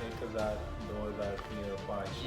1,000 2,000 3,000 5